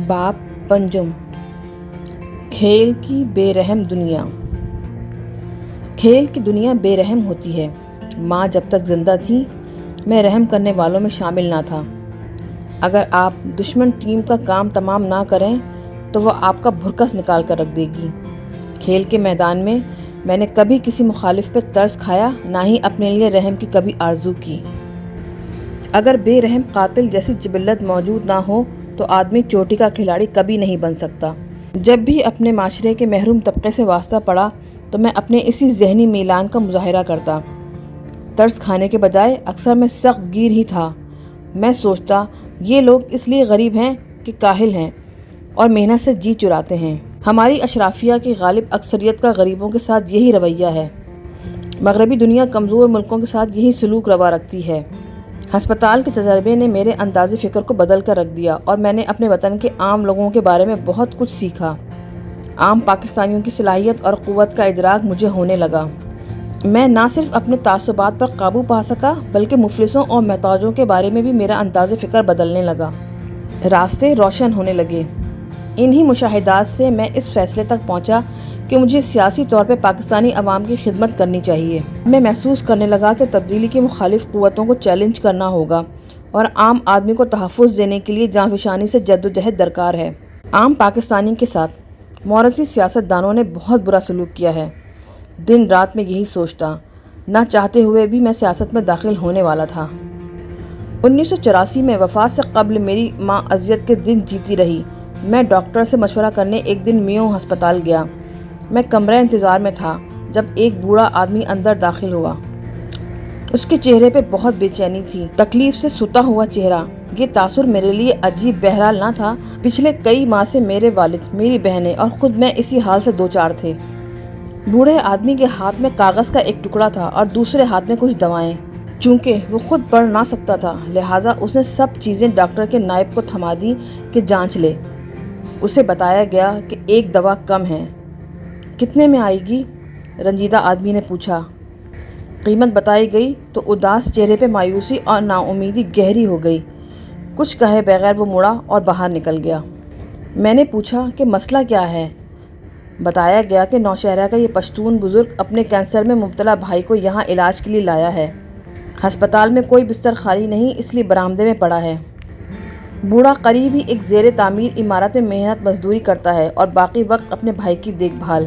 باب پنجم، کھیل کی بے رحم دنیا۔ کھیل کی دنیا بے رحم ہوتی ہے۔ ماں جب تک زندہ تھی میں رحم کرنے والوں میں شامل نہ تھا۔ اگر آپ دشمن ٹیم کا کام تمام نہ کریں تو وہ آپ کا بھرکس نکال کر رکھ دے گی۔ کھیل کے میدان میں نے کبھی کسی مخالف پہ ترس کھایا، نہ ہی اپنے لیے رحم کی کبھی آرزو کی۔ اگر بے رحم قاتل جیسی جبلت موجود نہ ہو تو آدمی چوٹی کا کھلاڑی کبھی نہیں بن سکتا۔ جب بھی اپنے معاشرے کے محروم طبقے سے واسطہ پڑا تو میں اپنے اسی ذہنی میلان کا مظاہرہ کرتا۔ ترس کھانے کے بجائے اکثر میں سخت گیر ہی تھا۔ میں سوچتا یہ لوگ اس لیے غریب ہیں کہ کاہل ہیں اور محنت سے جی چراتے ہیں۔ ہماری اشرافیہ کی غالب اکثریت کا غریبوں کے ساتھ یہی رویہ ہے۔ مغربی دنیا کمزور ملکوں کے ساتھ یہی سلوک روا رکھتی ہے۔ ہسپتال کے تجربے نے میرے انداز فکر کو بدل کر رکھ دیا اور میں نے اپنے وطن کے عام لوگوں کے بارے میں بہت کچھ سیکھا۔ عام پاکستانیوں کی صلاحیت اور قوت کا ادراک مجھے ہونے لگا۔ میں نہ صرف اپنے تعصبات پر قابو پا سکا بلکہ مفلسوں اور محتاجوں کے بارے میں بھی میرا انداز فکر بدلنے لگا۔ راستے روشن ہونے لگے۔ انہی مشاہدات سے میں اس فیصلے تک پہنچا کہ مجھے سیاسی طور پہ پاکستانی عوام کی خدمت کرنی چاہیے۔ میں محسوس کرنے لگا کہ تبدیلی کی مخالف قوتوں کو چیلنج کرنا ہوگا اور عام آدمی کو تحفظ دینے کے لیے جانفشانی سے جدوجہد درکار ہے۔ عام پاکستانی کے ساتھ موروثی سیاست دانوں نے بہت برا سلوک کیا ہے۔ دن رات میں یہی سوچتا، نہ چاہتے ہوئے بھی میں سیاست میں داخل ہونے والا تھا۔ 1984 میں وفات سے قبل میری ماں اذیت کے دن جیتی رہی۔ میں ڈاکٹر سے مشورہ کرنے ایک دن میو ہسپتال گیا۔ میں کمرہ انتظار میں تھا جب ایک بوڑھا آدمی اندر داخل ہوا۔ اس کے چہرے پہ بہت بے چینی تھی، تکلیف سے ستا ہوا چہرہ۔ یہ تاثر میرے لیے عجیب بہرحال نہ تھا۔ پچھلے کئی ماہ سے میرے والد، میری بہنیں اور خود میں اسی حال سے دوچار تھے۔ بوڑھے آدمی کے ہاتھ میں کاغذ کا ایک ٹکڑا تھا اور دوسرے ہاتھ میں کچھ دوائیں۔ چونکہ وہ خود پڑھ نہ سکتا تھا لہٰذا اس نے سب چیزیں ڈاکٹر کے نائب کو تھما دی کہ جانچ لے۔ اسے بتایا گیا کہ ایک دوا کم ہے۔ کتنے میں آئے گی؟ رنجیدہ آدمی نے پوچھا۔ قیمت بتائی گئی تو اداس چہرے پہ مایوسی اور ناامیدی گہری ہو گئی۔ کچھ کہے بغیر وہ مڑا اور باہر نکل گیا۔ میں نے پوچھا کہ مسئلہ کیا ہے؟ بتایا گیا کہ نوشہرہ کا یہ پشتون بزرگ اپنے کینسر میں مبتلا بھائی کو یہاں علاج کے لیے لایا ہے۔ ہسپتال میں کوئی بستر خالی نہیں، اس لیے برآمدے میں پڑا ہے۔ بوڑھا قریب ہی ایک زیر تعمیر عمارت میں محنت مزدوری کرتا ہے اور باقی وقت اپنے بھائی کی دیکھ بھال۔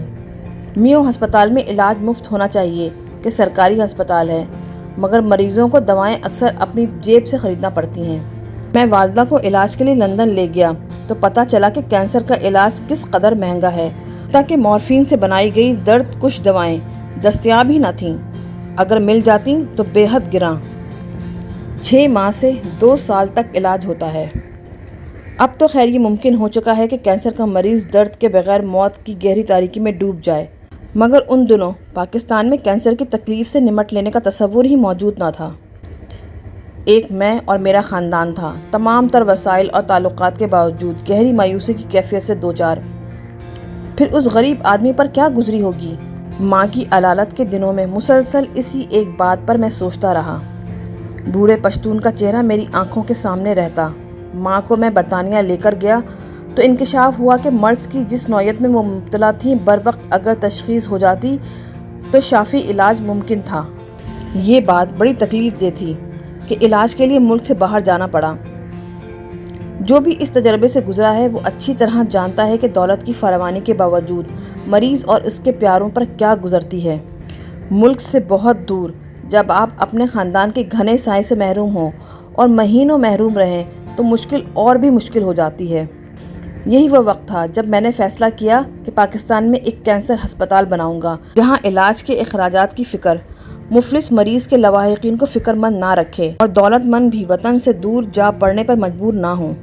میو ہسپتال میں علاج مفت ہونا چاہیے کہ سرکاری ہسپتال ہے، مگر مریضوں کو دوائیں اکثر اپنی جیب سے خریدنا پڑتی ہیں۔ میں والدہ کو علاج کے لیے لندن لے گیا تو پتہ چلا کہ کینسر کا علاج کس قدر مہنگا ہے، تاکہ مورفین سے بنائی گئی درد کش دوائیں دستیاب ہی نہ تھیں۔ اگر مل جاتی تو بے حد گراں۔ 6 ماہ سے 2 سال تک علاج ہوتا ہے۔ اب تو خیر یہ ممکن ہو چکا ہے کہ کینسر کا مریض درد کے بغیر موت کی گہری تاریکی میں ڈوب جائے، مگر ان دنوں پاکستان میں کینسر کی تکلیف سے نمٹ لینے کا تصور ہی موجود نہ تھا۔ ایک میں اور میرا خاندان تھا، تمام تر وسائل اور تعلقات کے باوجود گہری مایوسی کی کیفیت سے دوچار۔ پھر اس غریب آدمی پر کیا گزری ہوگی؟ ماں کی علالت کے دنوں میں مسلسل اسی ایک بات پر میں سوچتا رہا۔ بوڑھے پشتون کا چہرہ میری آنکھوں کے سامنے رہتا۔ ماں کو میں برطانیہ لے کر گیا تو انکشاف ہوا کہ مرض کی جس نوعیت میں وہ مبتلا تھیں بروقت اگر تشخیص ہو جاتی تو شافی علاج ممکن تھا۔ یہ بات بڑی تکلیف دہ تھی کہ علاج کے لیے ملک سے باہر جانا پڑا۔ جو بھی اس تجربے سے گزرا ہے وہ اچھی طرح جانتا ہے کہ دولت کی فراوانی کے باوجود مریض اور اس کے پیاروں پر کیا گزرتی ہے۔ ملک سے بہت دور جب آپ اپنے خاندان کے گھنے سائے سے محروم ہوں اور مہینوں محروم رہیں تو مشکل اور بھی مشکل ہو جاتی ہے۔ یہی وہ وقت تھا جب میں نے فیصلہ کیا کہ پاکستان میں ایک کینسر ہسپتال بناؤں گا جہاں علاج کے اخراجات کی فکر مفلس مریض کے لواحقین کو فکر مند نہ رکھے اور دولت مند بھی وطن سے دور جا پڑنے پر مجبور نہ ہوں۔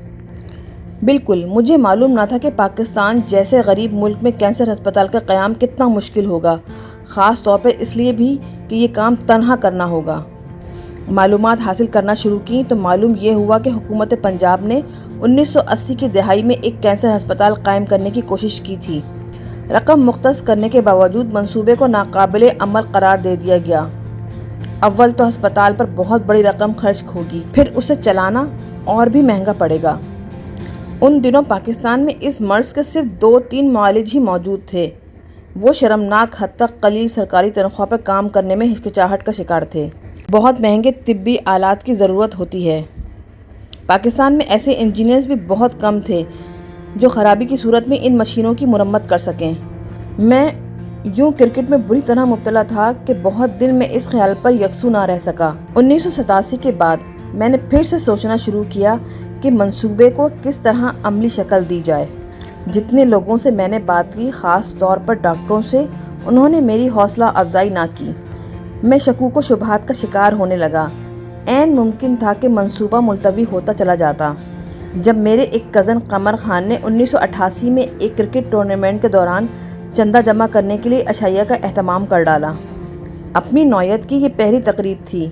بالکل مجھے معلوم نہ تھا کہ پاکستان جیسے غریب ملک میں کینسر ہسپتال کا قیام کتنا مشکل ہوگا، خاص طور پر اس لیے بھی کہ یہ کام تنہا کرنا ہوگا۔ معلومات حاصل کرنا شروع کی تو معلوم یہ ہوا کہ حکومت پنجاب نے 1980 کی دہائی میں ایک کینسر ہسپتال قائم کرنے کی کوشش کی تھی۔ رقم مختص کرنے کے باوجود منصوبے کو ناقابل عمل قرار دے دیا گیا۔ اول تو ہسپتال پر بہت بڑی رقم خرچ ہوگی، پھر اسے چلانا اور بھی مہنگا پڑے گا۔ ان دنوں پاکستان میں اس مرض کے صرف 2-3 معالج ہی موجود تھے۔ وہ شرمناک حد تک قلیل سرکاری تنخواہ پر کام کرنے میں ہچکچاہٹ کا شکار تھے۔ بہت مہنگے طبی آلات کی ضرورت ہوتی ہے۔ پاکستان میں ایسے انجینئرز بھی بہت کم تھے جو خرابی کی صورت میں ان مشینوں کی مرمت کر سکیں۔ میں یوں کرکٹ میں بری طرح مبتلا تھا کہ بہت دن میں اس خیال پر یکسو نہ رہ سکا۔ 1987 کے بعد میں نے پھر سے سوچنا شروع کیا کہ منصوبے کو کس طرح عملی شکل دی جائے۔ جتنے لوگوں سے میں نے بات کی، خاص طور پر ڈاکٹروں سے، انہوں نے میری حوصلہ افزائی نہ کی۔ میں شکوک و شبہات کا شکار ہونے لگا۔ عین ممکن تھا کہ منصوبہ ملتوی ہوتا چلا جاتا۔ جب میرے ایک کزن قمر خان نے 1988 میں ایک کرکٹ ٹورنامنٹ کے دوران چندہ جمع کرنے کے لیے عشائیہ کا اہتمام کر ڈالا۔ اپنی نوعیت کی یہ پہلی تقریب تھی۔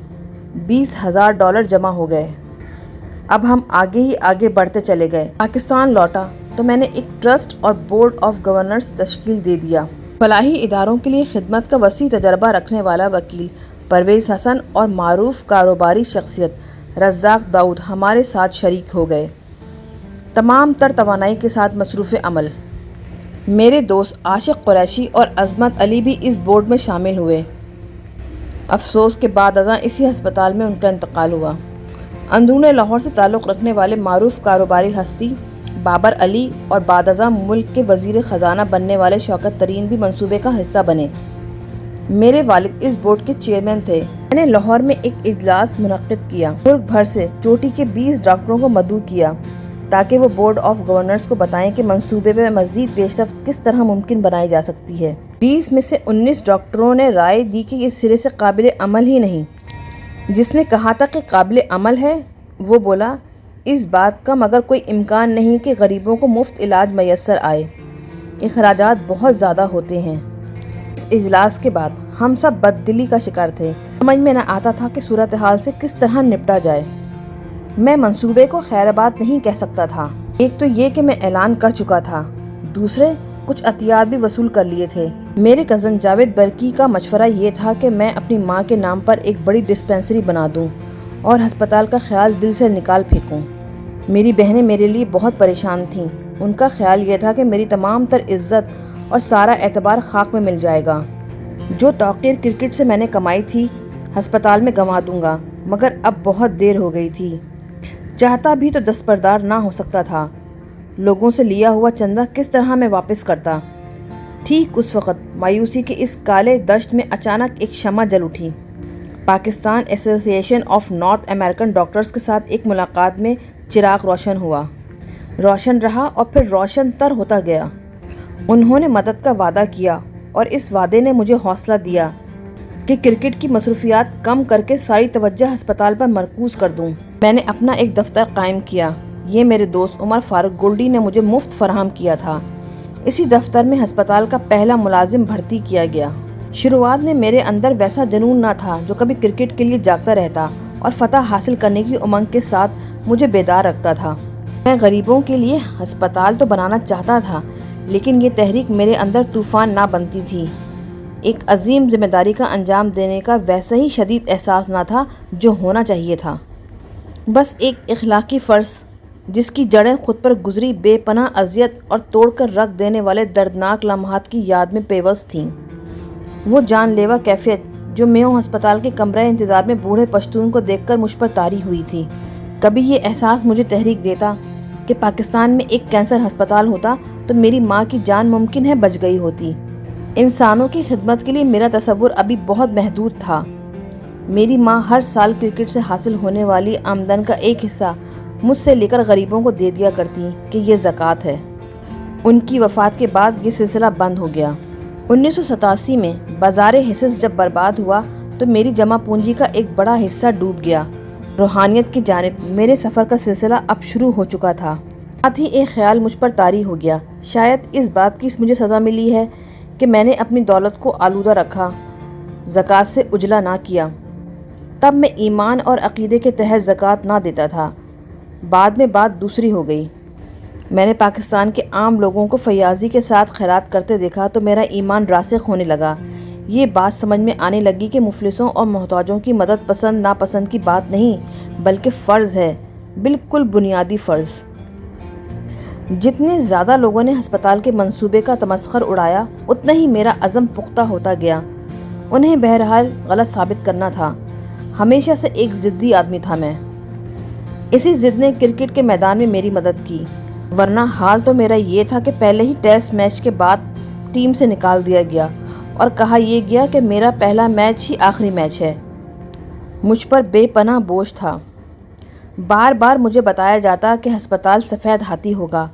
$20,000 جمع ہو گئے۔ اب ہم آگے ہی آگے بڑھتے چلے گئے۔ پاکستان لوٹا تو میں نے ایک ٹرسٹ اور بورڈ آف گورنرز تشکیل دے دیا۔ فلاحی اداروں کے لیے خدمت کا وسیع تجربہ رکھنے والا وکیل پرویز حسن اور معروف کاروباری شخصیت رزاق داؤد ہمارے ساتھ شریک ہو گئے، تمام تر توانائی کے ساتھ مصروف عمل۔ میرے دوست عاشق قریشی اور عظمت علی بھی اس بورڈ میں شامل ہوئے۔ افسوس کہ بعد ازاں اسی ہسپتال میں ان کا انتقال ہوا۔ اندرون لاہور سے تعلق رکھنے والے معروف کاروباری ہستی بابر علی اور بعد ازاں ملک کے وزیر خزانہ بننے والے شوکت ترین بھی منصوبے کا حصہ بنے۔ میرے والد اس بورڈ کے چیئرمین تھے۔ میں نے لاہور میں ایک اجلاس منعقد کیا۔ ملک بھر سے چوٹی کے 20 ڈاکٹروں کو مدعو کیا تاکہ وہ بورڈ آف گورنرز کو بتائیں کہ منصوبے میں مزید پیش رفت کس طرح ممکن بنائی جا سکتی ہے۔ 20 میں سے 19 ڈاکٹروں نے رائے دی کہ یہ سرے سے قابل عمل ہی نہیں۔ جس نے کہا تھا کہ قابل عمل ہے، وہ بولا اس بات کا مگر کوئی امکان نہیں کہ غریبوں کو مفت علاج میسر آئے، اخراجات بہت زیادہ ہوتے ہیں۔ اس اجلاس کے بعد ہم سب بددلی کا شکار تھے۔ سمجھ میں نہ آتا تھا کہ صورتحال سے کس طرح نپٹا جائے۔ میں منصوبے کو خیرباد نہیں کہہ سکتا تھا۔ ایک تو یہ کہ میں اعلان کر چکا تھا، دوسرے کچھ عطیات بھی وصول کر لیے تھے۔ میرے کزن جاوید برکی کا مشورہ یہ تھا کہ میں اپنی ماں کے نام پر ایک بڑی ڈسپنسری بنا دوں اور ہسپتال کا خیال دل سے نکال پھینکوں۔ میری بہنیں میرے لیے بہت پریشان تھیں۔ ان کا خیال یہ تھا کہ میری تمام تر عزت اور سارا اعتبار خاک میں مل جائے گا۔ جو توقیر کرکٹ سے میں نے کمائی تھی، ہسپتال میں گنوا دوں گا، مگر اب بہت دیر ہو گئی تھی۔ چاہتا بھی تو دستبردار نہ ہو سکتا تھا۔ لوگوں سے لیا ہوا چندہ کس طرح میں واپس کرتا؟ ٹھیک اس وقت مایوسی کے اس کالے دشت میں اچانک ایک شمع جل اٹھی۔ پاکستان ایسوسی ایشن آف نارتھ امریکن ڈاکٹرز کے ساتھ ایک ملاقات میں چراغ روشن ہوا، روشن رہا اور پھر روشن تر ہوتا گیا۔ انہوں نے مدد کا وعدہ کیا اور اس وعدے نے مجھے حوصلہ دیا کہ کرکٹ کی مصروفیات کم کر کے ساری توجہ ہسپتال پر مرکوز کر دوں۔ میں نے اپنا ایک دفتر قائم کیا۔ یہ میرے دوست عمر فاروق گولڈی نے مجھے مفت فراہم کیا تھا۔ اسی دفتر میں ہسپتال کا پہلا ملازم بھرتی کیا گیا۔ شروعات میں میرے اندر ویسا جنون نہ تھا جو کبھی کرکٹ کے لیے جاگتا رہتا اور فتح حاصل کرنے کی امنگ کے ساتھ مجھے بیدار رکھتا تھا۔ میں غریبوں کے لیے ہسپتال تو بنانا چاہتا تھا، لیکن یہ تحریک میرے اندر طوفان نہ بنتی تھی۔ ایک عظیم ذمہ داری کا انجام دینے کا ویسا ہی شدید احساس نہ تھا جو ہونا چاہیے تھا۔ بس ایک اخلاقی فرض جس کی جڑیں خود پر گزری بے پناہ اذیت اور توڑ کر رکھ دینے والے دردناک لمحات کی یاد میں پیوست تھیں۔ وہ جان لیوا کیفیت جو میو ہسپتال کے کمرہ انتظار میں بوڑھے پشتون کو دیکھ کر مجھ پر طاری ہوئی تھی۔ کبھی یہ احساس مجھے تحریک دیتا کہ پاکستان میں ایک کینسر ہسپتال ہوتا تو میری ماں کی جان ممکن ہے بچ گئی ہوتی۔ انسانوں کی خدمت کے لیے میرا تصور ابھی بہت محدود تھا۔ میری ماں ہر سال کرکٹ سے حاصل ہونے والی آمدن کا ایک حصہ مجھ سے لے کر غریبوں کو دے دیا کرتی کہ یہ زکوٰۃ ہے۔ ان کی وفات کے بعد یہ سلسلہ بند ہو گیا۔ 1987 میں بازار حصص جب برباد ہوا تو میری جمع پونجی کا ایک بڑا حصہ ڈوب گیا۔ روحانیت کی جانب میرے سفر کا سلسلہ اب شروع ہو چکا تھا۔ ساتھ ہی ایک خیال مجھ پر طاری ہو گیا، شاید اس بات کی مجھے سزا ملی ہے کہ میں نے اپنی دولت کو آلودہ رکھا، زکوٰۃ سے اجلا نہ کیا۔ تب میں ایمان اور عقیدے کے تحت زکوٰۃ نہ دیتا تھا، بعد میں بات دوسری ہو گئی۔ میں نے پاکستان کے عام لوگوں کو فیاضی کے ساتھ خیرات کرتے دیکھا تو میرا ایمان راسخ ہونے لگا۔ یہ بات سمجھ میں آنے لگی کہ مفلسوں اور محتاجوں کی مدد پسند ناپسند کی بات نہیں، بلکہ فرض ہے، بالکل بنیادی فرض۔ جتنے زیادہ لوگوں نے ہسپتال کے منصوبے کا تمسخر اڑایا اتنا ہی میرا عزم پختہ ہوتا گیا۔ انہیں بہرحال غلط ثابت کرنا تھا۔ ہمیشہ سے ایک ضدی آدمی تھا میں۔ اسی ضد نے کرکٹ کے میدان میں میری مدد کی، ورنہ حال تو میرا یہ تھا کہ پہلے ہی ٹیسٹ میچ کے بعد ٹیم سے نکال دیا گیا اور کہا یہ گیا کہ میرا پہلا میچ ہی آخری میچ ہے۔ مجھ پر بے پناہ بوجھ تھا۔ بار بار مجھے بتایا جاتا کہ ہسپتال سفید ہاتھی ہوگا۔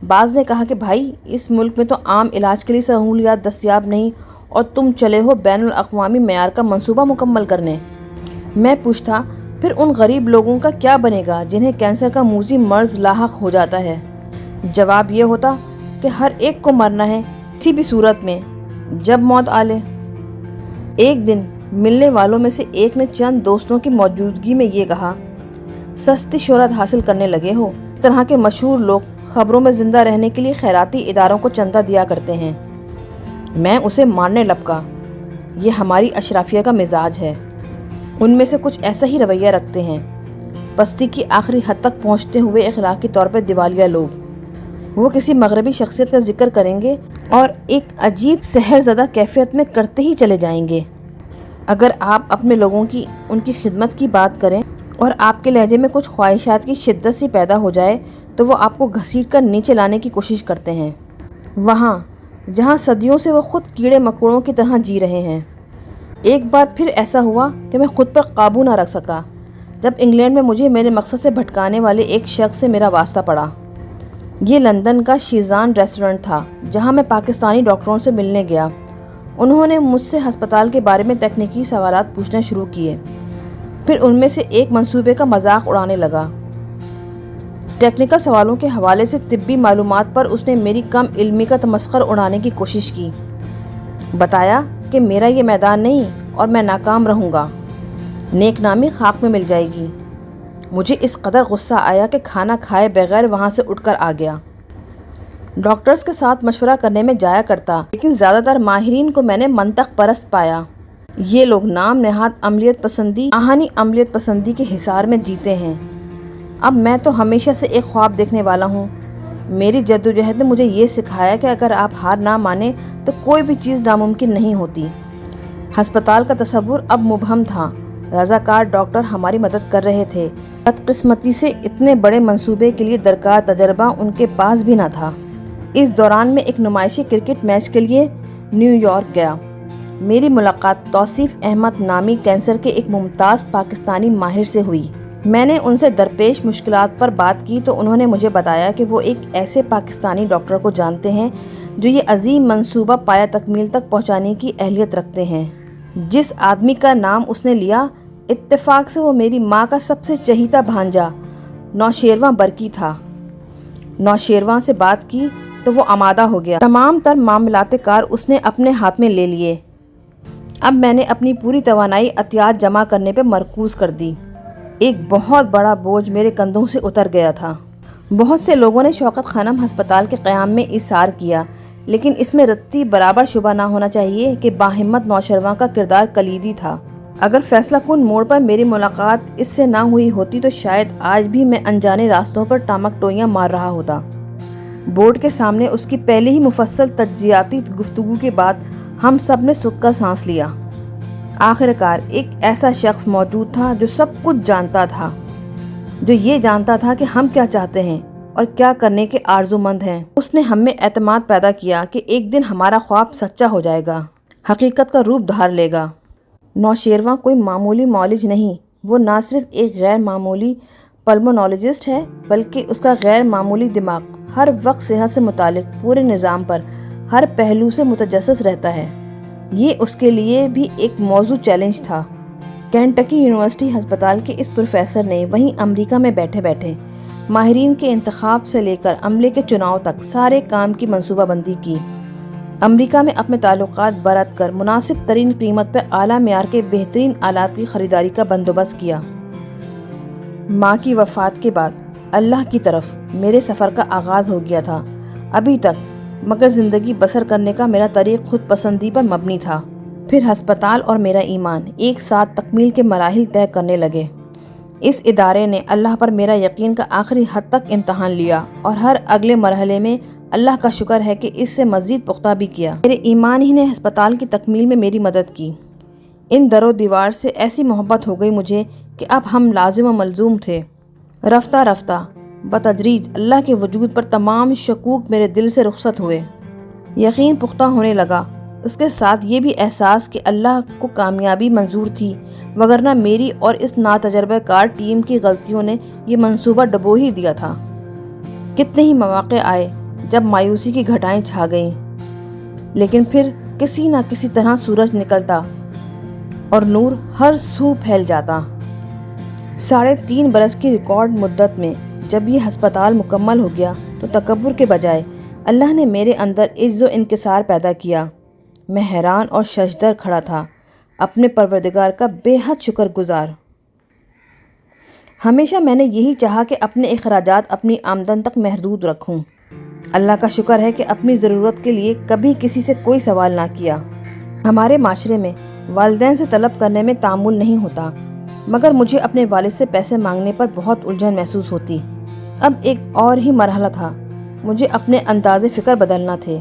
بعض نے کہا کہ بھائی اس ملک میں تو عام علاج کے لیے سہولیات دستیاب نہیں اور تم چلے ہو بین الاقوامی معیار کا منصوبہ مکمل کرنے۔ میں پوچھتا پھر ان غریب لوگوں کا کیا بنے گا جنہیں کینسر کا موذی مرض لاحق ہو جاتا ہے؟ جواب یہ ہوتا کہ ہر ایک کو مرنا ہے، کسی بھی صورت میں، جب موت آ لے۔ ایک دن ملنے والوں میں سے ایک نے چند دوستوں کی موجودگی میں یہ کہا، سستی شہرت حاصل کرنے لگے ہو۔ اس طرح کے مشہور لوگ خبروں میں زندہ رہنے کے لیے خیراتی اداروں کو چندہ دیا کرتے ہیں۔ میں اسے مارنے لپکا۔ یہ ہماری اشرافیہ کا مزاج ہے۔ ان میں سے کچھ ایسا ہی رویہ رکھتے ہیں، پستی کی آخری حد تک پہنچتے ہوئے اخلاقی طور پر دیوالیہ لوگ۔ وہ کسی مغربی شخصیت کا ذکر کریں گے اور ایک عجیب سحر زدہ کیفیت میں کرتے ہی چلے جائیں گے۔ اگر آپ اپنے لوگوں کی ان کی خدمت کی بات کریں اور آپ کے لہجے میں کچھ خواہشات کی شدت سی پیدا ہو جائے تو وہ آپ کو گھسیٹ کر نیچے لانے کی کوشش کرتے ہیں، وہاں جہاں صدیوں سے وہ خود کیڑے مکوڑوں کی طرح جی رہے ہیں۔ ایک بار پھر ایسا ہوا کہ میں خود پر قابو نہ رکھ سکا جب انگلینڈ میں مجھے میرے مقصد سے بھٹکانے والے ایک شخص سے میرا واسطہ پڑا۔ یہ لندن کا شیزان ریسٹورنٹ تھا جہاں میں پاکستانی ڈاکٹروں سے ملنے گیا۔ انہوں نے مجھ سے ہسپتال کے بارے میں تکنیکی سوالات پوچھنا شروع کیے۔ پھر ان میں سے ایک منصوبے کا مذاق اڑانے لگا۔ ٹیکنیکل سوالوں کے حوالے سے طبی معلومات پر اس نے میری کم علمی کا تمسخر اڑانے کی کوشش کی۔ بتایا کہ میرا یہ میدان نہیں اور میں ناکام رہوں گا، نیک نامی خاک میں مل جائے گی۔ مجھے اس قدر غصہ آیا کہ کھانا کھائے بغیر وہاں سے اٹھ کر آ گیا۔ ڈاکٹرز کے ساتھ مشورہ کرنے میں جایا کرتا، لیکن زیادہ تر ماہرین کو میں نے منطق پرست پایا۔ یہ لوگ نام نہاد عملیات پسندی، آہنی عملیات پسندی کے حصار میں جیتے ہیں۔ اب میں تو ہمیشہ سے ایک خواب دیکھنے والا ہوں۔ میری جدوجہد نے مجھے یہ سکھایا کہ اگر آپ ہار نہ مانیں تو کوئی بھی چیز ناممکن نہیں ہوتی۔ ہسپتال کا تصور اب مبہم تھا۔ رضاکار ڈاکٹر ہماری مدد کر رہے تھے۔ بدقسمتی سے اتنے بڑے منصوبے کے لیے درکار تجربہ ان کے پاس بھی نہ تھا۔ اس دوران میں ایک نمائشی کرکٹ میچ کے لیے نیو یارک گیا۔ میری ملاقات توصیف احمد نامی کینسر کے ایک ممتاز پاکستانی ماہر سے ہوئی۔ میں نے ان سے درپیش مشکلات پر بات کی تو انہوں نے مجھے بتایا کہ وہ ایک ایسے پاکستانی ڈاکٹر کو جانتے ہیں جو یہ عظیم منصوبہ پایہ تکمیل تک پہنچانے کی اہلیت رکھتے ہیں۔ جس آدمی کا نام اس نے لیا، اتفاق سے وہ میری ماں کا سب سے چہیتا بھانجا نوشیروان برکی تھا۔ نوشیروان سے بات کی تو وہ آمادہ ہو گیا۔ تمام تر معاملات کار اس نے اپنے ہاتھ میں لے لیے۔ اب میں نے اپنی پوری توانائی عطیات جمع کرنے پہ مرکوز کر دی۔ ایک بہت بڑا بوجھ میرے کندھوں سے اتر گیا تھا۔ بہت سے لوگوں نے شوکت خانم ہسپتال کے قیام میں اصرار کیا، لیکن اس میں رتی برابر شبہ نہ ہونا چاہیے کہ باہمت نوشیروان کا کردار کلیدی تھا۔ اگر فیصلہ کن موڑ پر میری ملاقات اس سے نہ ہوئی ہوتی تو شاید آج بھی میں انجانے راستوں پر ٹامک ٹوئیاں مار رہا ہوتا۔ بورڈ کے سامنے اس کی پہلی ہی مفصل تجزیاتی گفتگو کے بعد ہم سب نے سکھ کا سانس لیا۔ آخرکار ایک ایسا شخص موجود تھا جو سب کچھ جانتا تھا، جو یہ جانتا تھا کہ ہم کیا چاہتے ہیں اور کیا کرنے کے آرزومند ہیں۔ اس نے ہم میں اعتماد پیدا کیا کہ ایک دن ہمارا خواب سچا ہو جائے گا، حقیقت کا روپ دھار لے گا۔ نوشیروان کوئی معمولی معالج نہیں، وہ نہ صرف ایک غیر معمولی پلمونالوجسٹ ہے بلکہ اس کا غیر معمولی دماغ ہر وقت صحت سے متعلق پورے نظام پر ہر پہلو سے متجسس رہتا ہے۔ یہ اس کے لیے بھی ایک موضوع چیلنج تھا۔ کینٹکی یونیورسٹی ہسپتال کے اس پروفیسر نے وہیں امریکہ میں بیٹھے بیٹھے ماہرین کے انتخاب سے لے کر عملے کے چناؤ تک سارے کام کی منصوبہ بندی کی۔ امریکہ میں اپنے تعلقات برت کر مناسب ترین قیمت پر اعلیٰ معیار کے بہترین آلات کی خریداری کا بندوبست کیا۔ ماں کی وفات کے بعد اللہ کی طرف میرے سفر کا آغاز ہو گیا تھا۔ ابھی تک مگر زندگی بسر کرنے کا میرا طریق خود پسندی پر مبنی تھا۔ پھر ہسپتال اور میرا ایمان ایک ساتھ تکمیل کے مراحل طے کرنے لگے۔ اس ادارے نے اللہ پر میرا یقین کا آخری حد تک امتحان لیا اور ہر اگلے مرحلے میں اللہ کا شکر ہے کہ اس سے مزید پختہ بھی کیا۔ میرے ایمان ہی نے ہسپتال کی تکمیل میں میری مدد کی۔ ان در و دیوار سے ایسی محبت ہو گئی مجھے کہ اب ہم لازم و ملزوم تھے۔ رفتہ رفتہ بتدریج اللہ کے وجود پر تمام شکوک میرے دل سے رخصت ہوئے، یقین پختہ ہونے لگا۔ اس کے ساتھ یہ بھی احساس کہ اللہ کو کامیابی منظور تھی، وگرنہ میری اور اس ناتجربہ کار ٹیم کی غلطیوں نے یہ منصوبہ ڈبو ہی دیا تھا۔ کتنے ہی مواقع آئے جب مایوسی کی گھٹائیں چھا گئیں، لیکن پھر کسی نہ کسی طرح سورج نکلتا اور نور ہر سو پھیل جاتا۔ 3.5 برس کی ریکارڈ مدت میں جب یہ ہسپتال مکمل ہو گیا تو تکبر کے بجائے اللہ نے میرے اندر عجز و انکسار پیدا کیا۔ میں حیران اور ششدر کھڑا تھا، اپنے پروردگار کا بے حد شکر گزار۔ ہمیشہ میں نے یہی چاہا کہ اپنے اخراجات اپنی آمدن تک محدود رکھوں۔ اللہ کا شکر ہے کہ اپنی ضرورت کے لیے کبھی کسی سے کوئی سوال نہ کیا۔ ہمارے معاشرے میں والدین سے طلب کرنے میں تعامل نہیں ہوتا، مگر مجھے اپنے والد سے پیسے مانگنے پر بہت الجھن محسوس ہوتی۔ اب ایک اور ہی مرحلہ تھا، مجھے اپنے انداز فکر بدلنا تھے۔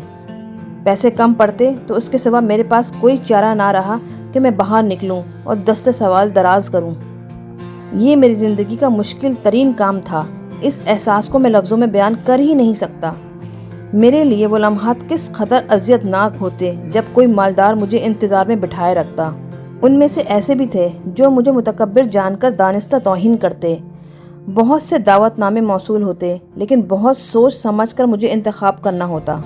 پیسے کم پڑتے تو اس کے سوا میرے پاس کوئی چارہ نہ رہا کہ میں باہر نکلوں اور دست سوال دراز کروں۔ یہ میری زندگی کا مشکل ترین کام تھا۔ اس احساس کو میں لفظوں میں بیان کر ہی نہیں سکتا۔ میرے لیے وہ لمحات کس قدر اذیت ناک ہوتے جب کوئی مالدار مجھے انتظار میں بٹھائے رکھتا۔ ان میں سے ایسے بھی تھے جو مجھے متکبر جان کر دانستہ توہین کرتے۔ بہت سے دعوت نامے موصول ہوتے، لیکن بہت سوچ سمجھ کر مجھے انتخاب کرنا ہوتا۔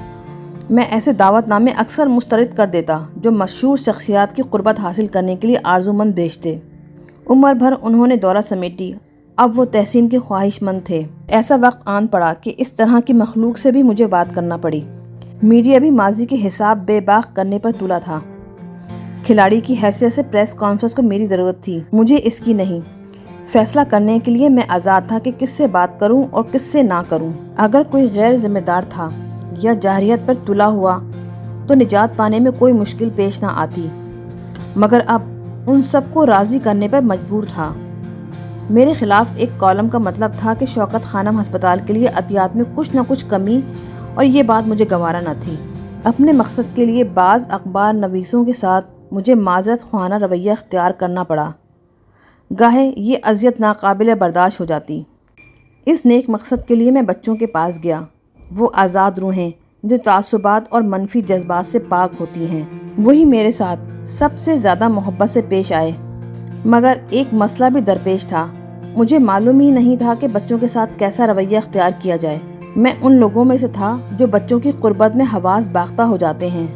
میں ایسے دعوت نامے اکثر مسترد کر دیتا جو مشہور شخصیات کی قربت حاصل کرنے کے لیے آرزومند بھیجتے۔ عمر بھر انہوں نے دولت سمیٹی، اب وہ تحسین کے خواہش مند تھے۔ ایسا وقت آن پڑا کہ اس طرح کی مخلوق سے بھی مجھے بات کرنا پڑی۔ میڈیا بھی ماضی کے حساب بے باک کرنے پر تلا تھا۔ کھلاڑی کی حیثیت سے پریس کانفرنس کو میری ضرورت تھی، مجھے اس کی نہیں۔ فیصلہ کرنے کے لیے میں آزاد تھا کہ کس سے بات کروں اور کس سے نہ کروں۔ اگر کوئی غیر ذمہ دار تھا یا جاہلیت پر تلا ہوا تو نجات پانے میں کوئی مشکل پیش نہ آتی، مگر اب ان سب کو راضی کرنے پر مجبور تھا۔ میرے خلاف ایک کالم کا مطلب تھا کہ شوکت خانم ہسپتال کے لیے عطیات میں کچھ نہ کچھ کمی، اور یہ بات مجھے گوارا نہ تھی۔ اپنے مقصد کے لیے بعض اخبار نویسوں کے ساتھ مجھے معذرت خواہانہ رویہ اختیار کرنا پڑا۔ گاہے یہ اذیت ناقابل برداشت ہو جاتی۔ اس نیک مقصد کے لیے میں بچوں کے پاس گیا، وہ آزاد روحیں جو تعصبات اور منفی جذبات سے پاک ہوتی ہیں۔ وہی میرے ساتھ سب سے زیادہ محبت سے پیش آئے، مگر ایک مسئلہ بھی درپیش تھا۔ مجھے معلوم ہی نہیں تھا کہ بچوں کے ساتھ کیسا رویہ اختیار کیا جائے۔ میں ان لوگوں میں سے تھا جو بچوں کی قربت میں حواس باختہ ہو جاتے ہیں۔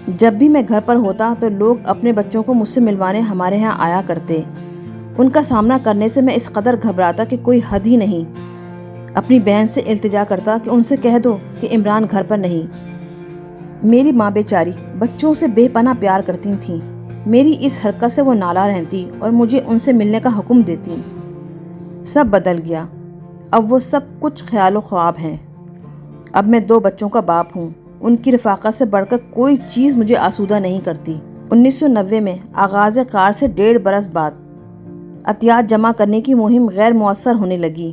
جب بھی میں گھر پر ہوتا تو لوگ اپنے بچوں کو مجھ سے ملوانے ہمارے ہاں آیا کرتے۔ ان کا سامنا کرنے سے میں اس قدر گھبراتا کہ کوئی حد ہی نہیں۔ اپنی بہن سے التجا کرتا کہ ان سے کہہ دو کہ عمران گھر پر نہیں۔ میری ماں بیچاری بچوں سے بے پناہ پیار کرتی تھیں۔ میری اس حرکت سے وہ نالا رہتی اور مجھے ان سے ملنے کا حکم دیتی۔ سب بدل گیا، اب وہ سب کچھ خیال و خواب ہیں۔ اب میں 2 بچوں کا باپ ہوں۔ ان کی رفاقت سے بڑھ کر کوئی چیز مجھے آسودہ نہیں کرتی۔ 1990 میں آغاز کار سے 1.5 برس بعد عطیات جمع کرنے کی مہم غیر مؤثر ہونے لگی۔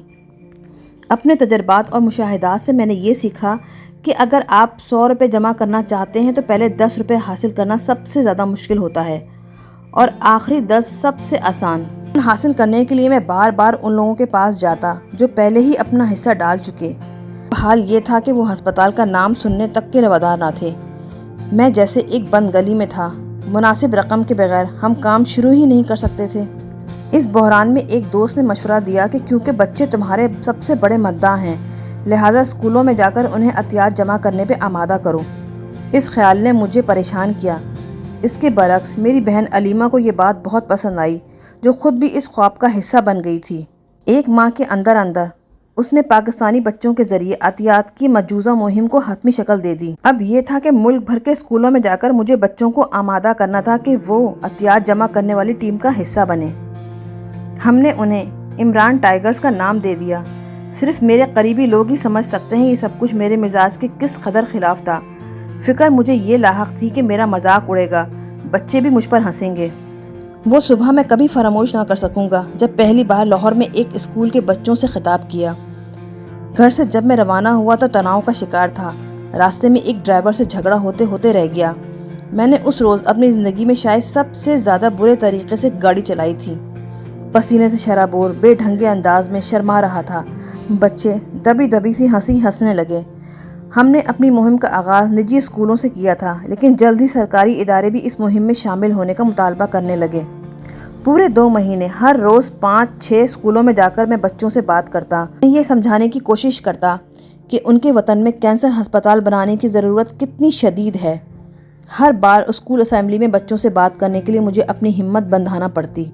اپنے تجربات اور مشاہدات سے میں نے یہ سیکھا کہ اگر آپ 100 روپے جمع کرنا چاہتے ہیں تو پہلے 10 روپے حاصل کرنا سب سے زیادہ مشکل ہوتا ہے اور آخری 10 سب سے آسان۔ حاصل کرنے کے لیے میں بار بار ان لوگوں کے پاس جاتا جو پہلے ہی اپنا حصہ ڈال چکے۔ حال یہ تھا کہ وہ ہسپتال کا نام سننے تک کے روادار نہ تھے۔ میں جیسے ایک بند گلی میں تھا، مناسب رقم کے بغیر ہم کام شروع ہی نہیں کر سکتے تھے۔ اس بحران میں ایک دوست نے مشورہ دیا کہ کیونکہ بچے تمہارے سب سے بڑے مداح ہیں، لہٰذا اسکولوں میں جا کر انہیں عطیات جمع کرنے پہ آمادہ کرو۔ اس خیال نے مجھے پریشان کیا۔ اس کے برعکس میری بہن علیمہ کو یہ بات بہت پسند آئی، جو خود بھی اس خواب کا حصہ بن گئی تھی۔ 1 ماہ کے اندر اس نے پاکستانی بچوں کے ذریعے عطیات کی مجوزہ مہم کو حتمی شکل دے دی۔ اب یہ تھا کہ ملک بھر کے اسکولوں میں جا کر مجھے بچوں کو آمادہ کرنا تھا کہ وہ عطیات جمع کرنے والی ٹیم کا حصہ بنے۔ ہم نے انہیں عمران ٹائیگرز کا نام دے دیا۔ صرف میرے قریبی لوگ ہی سمجھ سکتے ہیں یہ سب کچھ میرے مزاج کے کس قدر خلاف تھا۔ فکر مجھے یہ لاحق تھی کہ میرا مذاق اڑے گا، بچے بھی مجھ پر ہنسیں گے۔ وہ صبح میں کبھی فراموش نہ کر سکوں گا جب پہلی بار لاہور میں ایک اسکول کے بچوں سے خطاب کیا۔ گھر سے جب میں روانہ ہوا تو تناؤ کا شکار تھا۔ راستے میں ایک ڈرائیور سے جھگڑا ہوتے ہوتے رہ گیا۔ میں نے اس روز اپنی زندگی میں شاید سب سے زیادہ برے طریقے سے گاڑی چلائی تھی۔ پسینے سے شرابور، بے ڈھنگے انداز میں شرما رہا تھا۔ بچے دبی دبی سی ہنسی ہنسنے لگے۔ ہم نے اپنی مہم کا آغاز نجی اسکولوں سے کیا تھا، لیکن جلد ہی سرکاری ادارے بھی اس مہم میں شامل ہونے کا مطالبہ کرنے لگے۔ پورے 2 مہینے ہر روز 5-6 اسکولوں میں جا کر میں بچوں سے بات کرتا، یہ سمجھانے کی کوشش کرتا کہ ان کے وطن میں کینسر ہسپتال بنانے کی ضرورت کتنی شدید ہے۔ ہر بار اسکول اسمبلی میں بچوں سے بات کرنے کے لیے مجھے اپنی ہمت بندھانا پڑتی۔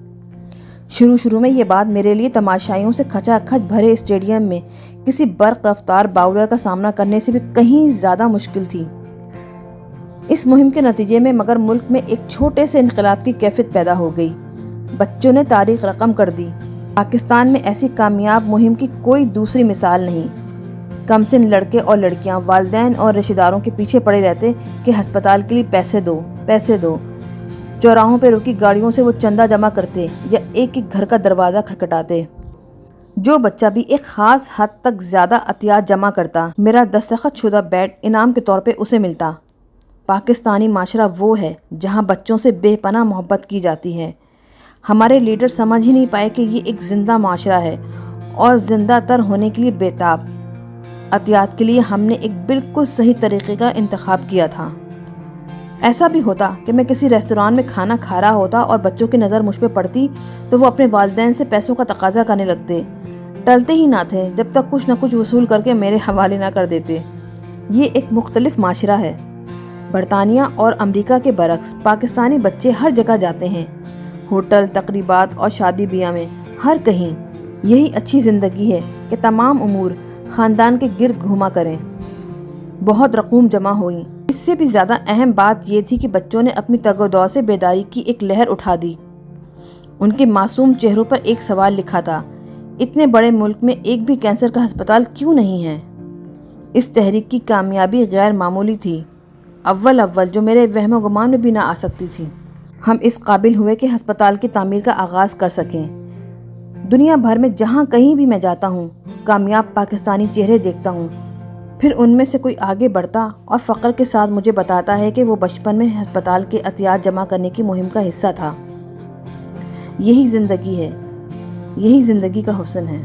شروع میں یہ بات میرے لیے تماشائیوں سے کھچا کھچ بھرے اسٹیڈیم میں کسی برق رفتار باؤلر کا سامنا کرنے سے بھی کہیں زیادہ مشکل تھی۔ اس مہم کے نتیجے میں مگر ملک میں ایک چھوٹے سے انقلاب کی کیفیت پیدا ہو گئی۔ بچوں نے تاریخ رقم کر دی۔ پاکستان میں ایسی کامیاب مہم کی کوئی دوسری مثال نہیں۔ کم سن لڑکے اور لڑکیاں والدین اور رشتہ داروں کے پیچھے پڑے رہتے کہ ہسپتال کے لیے پیسے دو۔ چوراہوں پہ رکی گاڑیوں سے وہ چندہ جمع کرتے یا ایک گھر کا دروازہ کھٹکھٹاتے۔ جو بچہ بھی ایک خاص حد تک زیادہ عطیات جمع کرتا، میرا دستخط شدہ بیڈ انعام کے طور پہ اسے ملتا۔ پاکستانی معاشرہ وہ ہے جہاں بچوں سے بے پناہ محبت کی جاتی ہے۔ ہمارے لیڈر سمجھ ہی نہیں پائے کہ یہ ایک زندہ معاشرہ ہے اور زندہ تر ہونے کے لیے بےتاب۔ عطیات کے لیے ہم نے ایک بالکل صحیح طریقے کا انتخاب کیا تھا۔ ایسا بھی ہوتا کہ میں کسی ریستوران میں کھانا کھا رہا ہوتا اور بچوں کی نظر مجھ پہ پڑتی تو وہ اپنے والدین سے پیسوں کا تقاضا کرنے لگتے، ٹلتے ہی نہ تھے جب تک کچھ نہ کچھ وصول کر کے میرے حوالے نہ کر دیتے۔ یہ ایک مختلف معاشرہ ہے۔ برطانیہ اور امریکہ کے برعکس پاکستانی بچے ہر جگہ جاتے ہیں، ہوٹل، تقریبات اور شادی بیاہ میں، ہر کہیں۔ یہی اچھی زندگی ہے کہ تمام امور خاندان کے گرد گھوما کریں۔ بہت رقوم جمع ہوئی۔ اس سے بھی زیادہ اہم بات یہ تھی کہ بچوں نے اپنی تگ و دو سے بیداری کی ایک لہر اٹھا دی۔ ان کے معصوم چہروں پر ایک سوال لکھا تھا: اتنے بڑے ملک میں ایک بھی کینسر کا ہسپتال کیوں نہیں ہے؟ اس تحریک کی کامیابی غیر معمولی تھی، اول جو میرے وہم و گمان میں بھی نہ آ سکتی تھی۔ ہم اس قابل ہوئے کہ ہسپتال کی تعمیر کا آغاز کر سکیں۔ دنیا بھر میں جہاں کہیں بھی میں جاتا ہوں، کامیاب پاکستانی چہرے دیکھتا ہوں، پھر ان میں سے کوئی آگے بڑھتا اور فخر کے ساتھ مجھے بتاتا ہے کہ وہ بچپن میں ہسپتال کے عطیات جمع کرنے کی مہم کا حصہ تھا۔ یہی زندگی ہے، یہی زندگی کا حسن ہے۔